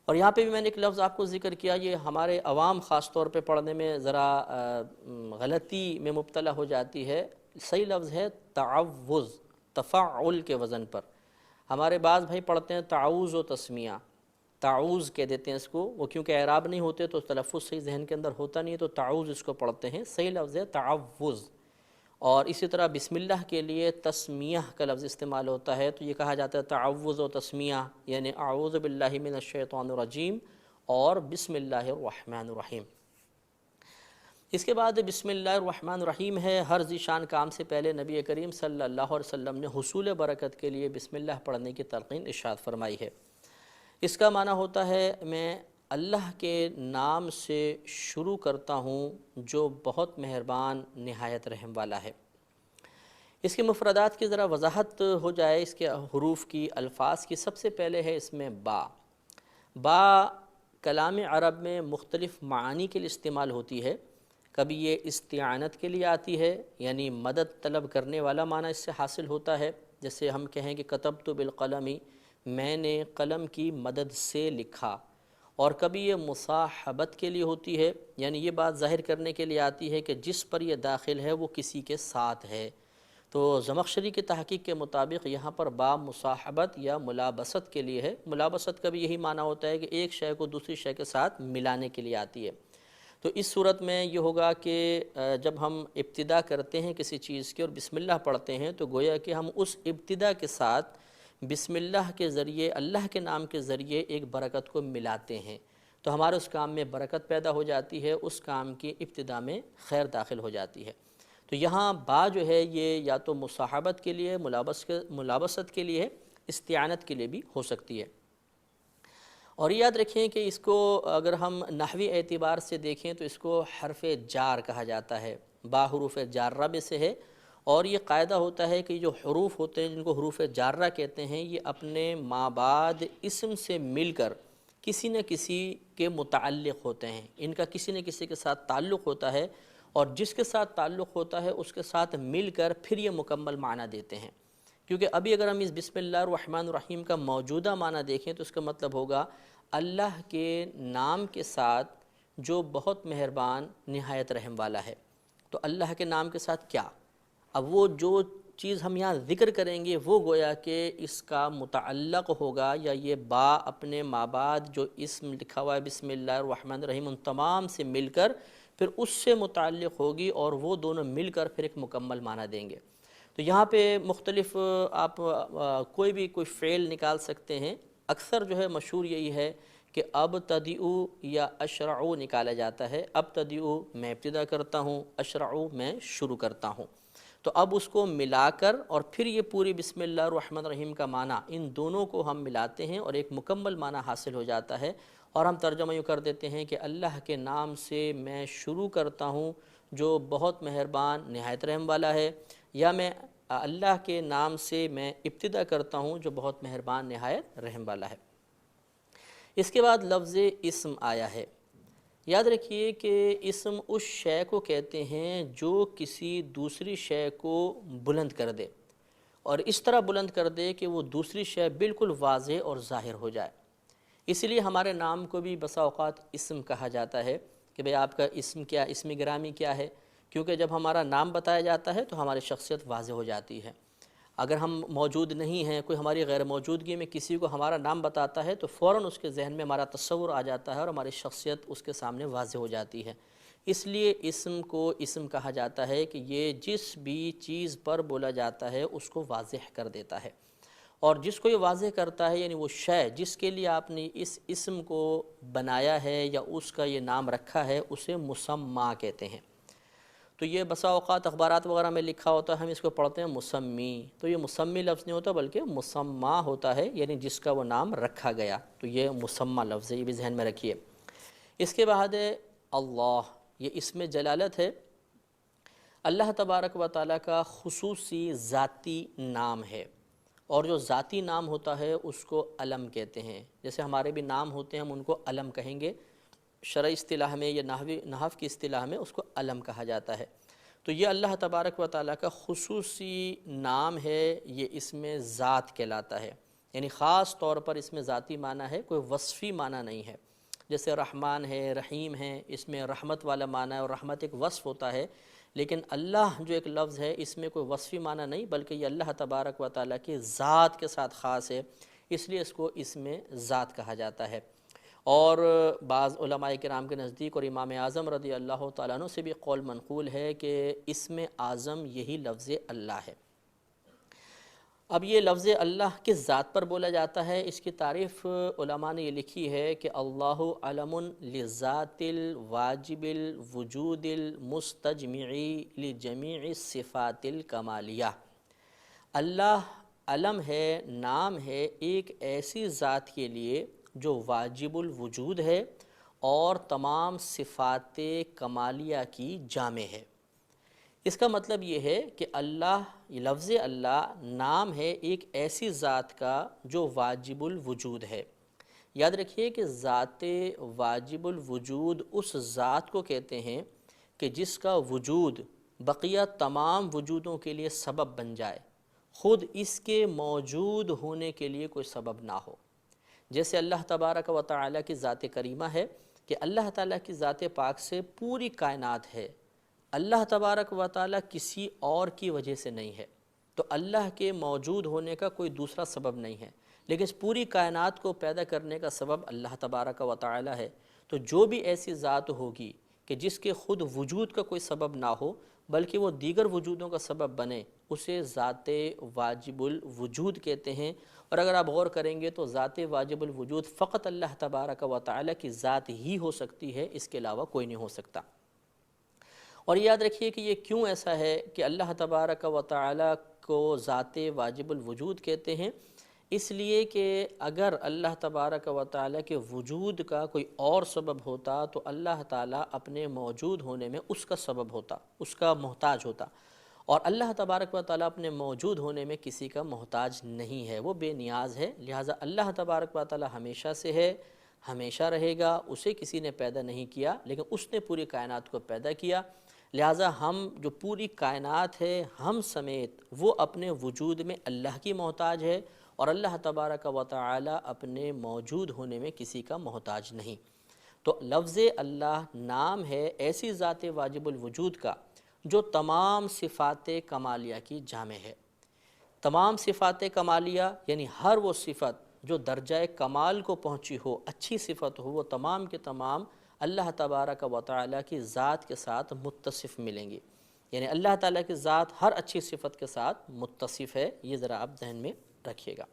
اور یہاں پہ بھی میں نے ایک لفظ آپ کو ذکر کیا، یہ ہمارے عوام خاص طور پہ پڑھنے میں ذرا غلطی میں مبتلا ہو جاتی ہے۔ صحیح لفظ ہے تعوذ، تفعل کے وزن پر۔ ہمارے بعض بھائی پڑھتے ہیں تعوذ و تسمیہ، تعوذ کہہ دیتے ہیں اس کو، وہ کیونکہ اعراب نہیں ہوتے تو تلفظ صحیح ذہن کے اندر ہوتا نہیں ہے تو تعوذ اس کو پڑھتے ہیں۔ صحیح لفظ ہے تعوذ۔ اور اسی طرح بسم اللہ کے لیے تسمیہ کا لفظ استعمال ہوتا ہے، تو یہ کہا جاتا ہے تعوذ و تسمیہ، یعنی اعوذ باللہ من الشیطان الرجیم اور بسم اللہ الرحمن الرحیم۔ اس کے بعد بسم اللہ الرحمن الرحیم ہے۔ ہر ذیشان کام سے پہلے نبی کریم صلی اللہ علیہ وسلم نے حصول برکت کے لیے بسم اللہ پڑھنے کی تلقین ارشاد فرمائی ہے۔ اس کا معنی ہوتا ہے میں اللہ کے نام سے شروع کرتا ہوں جو بہت مہربان نہایت رحم والا ہے۔ اس کے مفردات کی ذرا وضاحت ہو جائے، اس کے حروف کی، الفاظ کی۔ سب سے پہلے ہے اس میں با۔ با کلام عرب میں مختلف معانی کے لیے استعمال ہوتی ہے۔ کبھی یہ استعانت کے لیے آتی ہے، یعنی مدد طلب کرنے والا معنی اس سے حاصل ہوتا ہے، جیسے ہم کہیں کہ کتبت بالقلم، میں نے قلم کی مدد سے لکھا۔ اور کبھی یہ مصاحبت کے لیے ہوتی ہے، یعنی یہ بات ظاہر کرنے کے لیے آتی ہے کہ جس پر یہ داخل ہے وہ کسی کے ساتھ ہے۔ تو زمخشری کی تحقیق کے مطابق یہاں پر با مصاحبت یا ملابست کے لیے ہے۔ ملابست کا بھی یہی معنی ہوتا ہے کہ ایک شے کو دوسری شے کے ساتھ ملانے کے لیے آتی ہے۔ تو اس صورت میں یہ ہوگا کہ جب ہم ابتدا کرتے ہیں کسی چیز کی اور بسم اللہ پڑھتے ہیں تو گویا کہ ہم اس ابتدا کے ساتھ بسم اللہ کے ذریعے، اللہ کے نام کے ذریعے ایک برکت کو ملاتے ہیں، تو ہمارے اس کام میں برکت پیدا ہو جاتی ہے، اس کام کی ابتدا میں خیر داخل ہو جاتی ہے۔ تو یہاں با جو ہے یہ یا تو مصاحبت کے لیے، ملابست کے لیے، استعانت کے لیے بھی ہو سکتی ہے۔ اور یاد رکھیں کہ اس کو اگر ہم نحوی اعتبار سے دیکھیں تو اس کو حرف جار کہا جاتا ہے، با حروف جارہ میں سے ہے۔ اور یہ قاعدہ ہوتا ہے کہ جو حروف ہوتے ہیں جن کو حروف جارہ کہتے ہیں، یہ اپنے ما بعد اسم سے مل کر کسی نہ کسی کے متعلق ہوتے ہیں، ان کا کسی نہ کسی کے ساتھ تعلق ہوتا ہے، اور جس کے ساتھ تعلق ہوتا ہے اس کے ساتھ مل کر پھر یہ مکمل معنی دیتے ہیں۔ کیونکہ ابھی اگر ہم اس بسم اللہ الرحمن الرحیم کا موجودہ معنی دیکھیں تو اس کا مطلب ہوگا اللہ کے نام کے ساتھ جو بہت مہربان نہایت رحم والا ہے۔ تو اللہ کے نام کے ساتھ کیا؟ اب وہ جو چیز ہم یہاں ذکر کریں گے وہ گویا کہ اس کا متعلق ہوگا، یا یہ با اپنے مابعد جو اسم لکھا ہوا ہے بسم اللہ الرحمن الرحیم ان تمام سے مل کر پھر اس سے متعلق ہوگی، اور وہ دونوں مل کر پھر ایک مکمل معنی دیں گے۔ تو یہاں پہ مختلف آپ کوئی فعل نکال سکتے ہیں۔ اکثر جو ہے مشہور یہی ہے کہ ابتدئ یا اشرع نکالا جاتا ہے۔ ابتدئ میں ابتدا کرتا ہوں، اشرع میں شروع کرتا ہوں۔ تو اب اس کو ملا کر اور پھر یہ پوری بسم اللہ الرحمن الرحیم کا معنی ان دونوں کو ہم ملاتے ہیں اور ایک مکمل معنی حاصل ہو جاتا ہے، اور ہم ترجمہ یوں کر دیتے ہیں کہ اللہ کے نام سے میں شروع کرتا ہوں جو بہت مہربان نہایت رحم والا ہے، یا میں اللہ کے نام سے میں ابتدا کرتا ہوں جو بہت مہربان نہایت رحم والا ہے۔ اس کے بعد لفظ اسم آیا ہے۔ یاد رکھیے کہ اسم اس شے کو کہتے ہیں جو کسی دوسری شے کو بلند کر دے، اور اس طرح بلند کر دے کہ وہ دوسری شے بالکل واضح اور ظاہر ہو جائے۔ اس لیے ہمارے نام کو بھی بسا اوقات اسم کہا جاتا ہے کہ بھئی آپ کا اسم کیا، اسم گرامی کیا ہے، کیونکہ جب ہمارا نام بتایا جاتا ہے تو ہماری شخصیت واضح ہو جاتی ہے۔ اگر ہم موجود نہیں ہیں، کوئی ہماری غیر موجودگی میں کسی کو ہمارا نام بتاتا ہے تو فوراً اس کے ذہن میں ہمارا تصور آ جاتا ہے اور ہماری شخصیت اس کے سامنے واضح ہو جاتی ہے۔ اس لیے اسم کو اسم کہا جاتا ہے کہ یہ جس بھی چیز پر بولا جاتا ہے اس کو واضح کر دیتا ہے، اور جس کو یہ واضح کرتا ہے یعنی وہ شے جس کے لیے آپ نے اس اسم کو بنایا ہے یا اس کا یہ نام رکھا ہے اسے مسمّی کہتے ہیں۔ تو یہ بسا اوقات اخبارات وغیرہ میں لکھا ہوتا ہے، ہم اس کو پڑھتے ہیں مسمی، تو یہ مسمی لفظ نہیں ہوتا بلکہ مسمّی ہوتا ہے، یعنی جس کا وہ نام رکھا گیا، تو یہ مسمّی لفظ ہے، یہ بھی ذہن میں رکھیے۔ اس کے بعد ہے اللہ، یہ اسم جلالت ہے، اللہ تبارک و تعالیٰ کا خصوصی ذاتی نام ہے، اور جو ذاتی نام ہوتا ہے اس کو علم کہتے ہیں۔ جیسے ہمارے بھی نام ہوتے ہیں ہم ان کو علم کہیں گے، شرعی اصطلاح میں یا نحو کی اصطلاح میں اس کو علم کہا جاتا ہے۔ تو یہ اللہ تبارک و تعالیٰ کا خصوصی نام ہے، یہ اسم ذات کہلاتا ہے، یعنی خاص طور پر اس میں ذاتی معنی ہے، کوئی وصفی معنی نہیں ہے۔ جیسے رحمان ہے، رحیم ہے، اس میں رحمت والا معنی ہے اور رحمت ایک وصف ہوتا ہے، لیکن اللہ جو ایک لفظ ہے اس میں کوئی وصفی معنی نہیں، بلکہ یہ اللہ تبارک و تعالیٰ کی ذات کے ساتھ خاص ہے، اس لیے اس کو اس میں ذات کہا جاتا ہے۔ اور بعض علماء کرام کے نزدیک اور امام اعظم رضی اللہ تعالیٰ عنہ سے بھی قول منقول ہے کہ اسم اعظم یہی لفظ اللہ ہے۔ اب یہ لفظ اللہ کس ذات پر بولا جاتا ہے، اس کی تعریف علماء نے یہ لکھی ہے کہ اللہ علم لذات الواجب الوجود المستجمع لجمیع الصفات الکمالیہ۔ اللہ علم ہے، نام ہے ایک ایسی ذات کے لیے جو واجب الوجود ہے اور تمام صفات کمالیہ کی جامع ہے۔ اس کا مطلب یہ ہے کہ اللہ، یہ لفظ اللہ نام ہے ایک ایسی ذات کا جو واجب الوجود ہے۔ یاد رکھیے کہ ذات واجب الوجود اس ذات کو کہتے ہیں کہ جس کا وجود بقیہ تمام وجودوں کے لیے سبب بن جائے، خود اس کے موجود ہونے کے لیے کوئی سبب نہ ہو۔ جیسے اللہ تبارک و تعالیٰ کی ذات کریمہ ہے کہ اللہ تعالیٰ کی ذات پاک سے پوری کائنات ہے، اللہ تبارک و تعالیٰ کسی اور کی وجہ سے نہیں ہے، تو اللہ کے موجود ہونے کا کوئی دوسرا سبب نہیں ہے، لیکن اس پوری کائنات کو پیدا کرنے کا سبب اللہ تبارک و تعالیٰ ہے۔ تو جو بھی ایسی ذات ہوگی کہ جس کے خود وجود کا کوئی سبب نہ ہو بلکہ وہ دیگر وجودوں کا سبب بنے، اسے ذات واجب الوجود کہتے ہیں۔ اور اگر آپ غور کریں گے تو ذات واجب الوجود فقط اللہ تبارک و تعالیٰ کی ذات ہی ہو سکتی ہے، اس کے علاوہ کوئی نہیں ہو سکتا۔ اور یاد رکھیے کہ یہ کیوں ایسا ہے کہ اللہ تبارک و تعالیٰ کو ذات واجب الوجود کہتے ہیں، اس لیے کہ اگر اللہ تبارک و تعالیٰ کے وجود کا کوئی اور سبب ہوتا تو اللہ تعالیٰ اپنے موجود ہونے میں اس کا سبب ہوتا، اس کا محتاج ہوتا، اور اللہ تبارک و تعالیٰ اپنے موجود ہونے میں کسی کا محتاج نہیں ہے، وہ بے نیاز ہے۔ لہٰذا اللہ تبارک و تعالیٰ ہمیشہ سے ہے، ہمیشہ رہے گا، اسے کسی نے پیدا نہیں کیا لیکن اس نے پوری کائنات کو پیدا کیا۔ لہٰذا ہم جو پوری کائنات ہے، ہم سمیت وہ اپنے وجود میں اللہ کی محتاج ہے، اور اللہ تبارک و تعالی اپنے موجود ہونے میں کسی کا محتاج نہیں۔ تو لفظ اللہ نام ہے ایسی ذات واجب الوجود کا جو تمام صفات کمالیہ کی جامع ہے۔ تمام صفات کمالیہ یعنی ہر وہ صفت جو درجہ کمال کو پہنچی ہو، اچھی صفت ہو، وہ تمام کے تمام اللہ تبارک و تعالیٰ کی ذات کے ساتھ متصف ملیں گی۔ یعنی اللہ تعالیٰ کی ذات ہر اچھی صفت کے ساتھ متصف ہے، یہ ذرا آپ ذہن میں رکھیے گا۔